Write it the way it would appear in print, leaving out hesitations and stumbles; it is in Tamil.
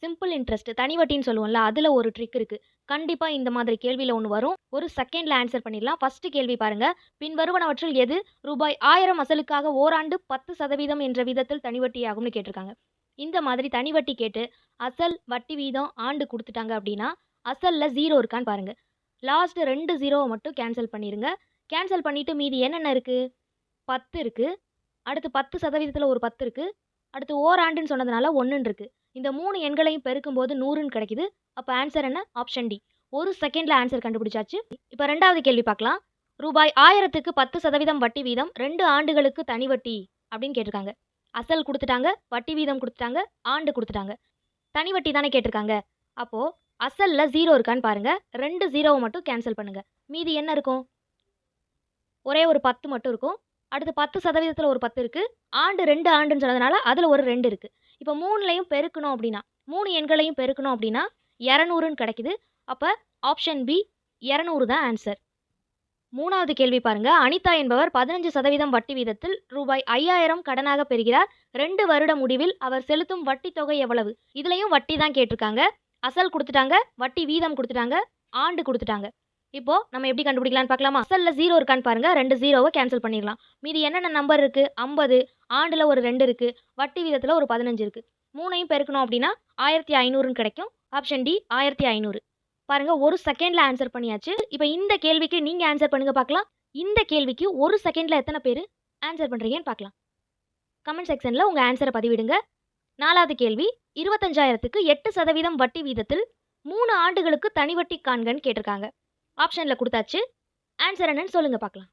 சிம்பிள் இன்ட்ரெஸ்ட் தனி வட்டின்னு சொல்லுவோம்ல, அதுல ஒரு ட்ரிக் இருக்கு. கண்டிப்பா இந்த மாதிரி கேள்வியில ஒண்ணு வரும். ஒரு செகண்ட்ல ஆன்சர் பண்ணிடலாம். ஃபர்ஸ்ட் கேள்வி பாருங்க. பின்வருவனவற்றில் எது ரூபாய் 1000 அசலுக்காக ஓராண்டு 10% என்ற வீதத்தில் தனி வட்டியாகும்னு கேட்டிருக்காங்க. இந்த மாதிரி தனி வட்டி கேட்டு, அசல், வட்டி வீதம், ஆண்டு குடுத்துட்டாங்க அப்படின்னா, அசல்ல 0 இருக்கான்னு பாருங்க. லாஸ்ட் 2 0வ மட்டும் கேன்சல் பண்ணிருங்க. கேன்சல் பண்ணிட்டு மீதி என்னென்ன இருக்கு? 10 இருக்கு. அடுத்து 10%ல ஒரு 10 இருக்கு. அடுத்து ஓராண்டுன்னு சொன்னதுனால 1ன்னு இருக்கு. இந்த 3 எண்களையும் பெருக்கும்போது 100ன்னு கிடைக்குது. அப்ப ஆன்சர் என்ன? Option D. 1 செகண்ட்ல ஆன்சர் கண்டுபிடிச்சாச்சு. இப்ப 2வது கேள்வி பார்க்கலாம். ரூபாய் 1000க்கு 10% வட்டி வீதம் 2 ஆண்டுகளுக்கு தனி வட்டி அப்படின்னு கேட்டிருக்காங்க. அசல் குடுத்துட்டாங்க, வட்டி வீதம் குடுத்துட்டாங்க, ஆண்டு குடுத்துட்டாங்க. தனி வட்டி தானே கேட்டிருக்காங்க. அப்போ அசல்ல 0 இருக்கான்னு பாருங்க. 2 0வ மட்டும் கேன்சல் பண்ணுங்க. மீதி என்ன இருக்கும்? ஒரே ஒரு 10 மட்டும் இருக்கும். அடுத்து 10%ல ஒரு 10 இருக்கு. ஆண்டு 2 ஆண்டுன்னு சொன்னதுனால அதுல ஒரு 2 இருக்கு. இப்ப 3லயும் பெருக்கணும் அப்படின்னா, 3 எண்களையும் பெருக்கணும் அப்படின்னா 200ன்னு கிடைக்குது. அப்ப ஆப்ஷன் பி 200 தான் ஆன்சர். 3வது கேள்வி பாருங்க. அனிதா என்பவர் 15% வட்டி வீதத்தில் ரூபாய் 5000 கடனாக பெறுகிறார். 2 வருட முடிவில் அவர் செலுத்தும் வட்டி தொகை எவ்வளவு? இதுலயும் வட்டி தான் கேட்டிருக்காங்க. அசல் குடுத்துட்டாங்க, வட்டி வீதம் குடுத்துட்டாங்க, ஆண்டு குடுத்துட்டாங்க. இப்போ நம்ம எப்படி கண்டுபிடிக்கலாம்னு பார்க்கலாமா? அசல்ல 0 இருக்கான்னு பாருங்க. 2 0வ கேன்சல் பண்ணிடலாம். மீதி என்னென்ன நம்பர் இருக்கு? 50, ஆண்டுல ஒரு 2 இருக்கு, வட்டி வீதத்துல ஒரு 15 இருக்கு. 3யும் பெருக்கணும் அப்படின்னா 1500ன்னு கிடைக்கும். Option D 1500. பாருங்க, ஒரு செகண்ட்ல ஆன்சர் பண்ணியாச்சு. இப்போ இந்த கேள்விக்கு நீங்க ஆன்சர் பண்ணுங்க பார்க்கலாம். இந்த கேள்விக்கு ஒரு செகண்ட்ல எத்தனை பேர் ஆன்சர் பண்றீங்கன்னு பார்க்கலாம். கமெண்ட் செக்ஷன்ல உங்க ஆன்சரை பதிவிடுங்க. 4வது கேள்வி 25,000க்கு 8% வட்டி வீதத்தில் 3 ஆண்டுகளுக்கு தனி வட்டி காண்கன்னு கேட்டிருக்காங்க. ஆப்ஷன்ல கொடுத்தாச்சு. ஆன்சர் என்னன்னு சொல்லுங்க பார்க்கலாம்.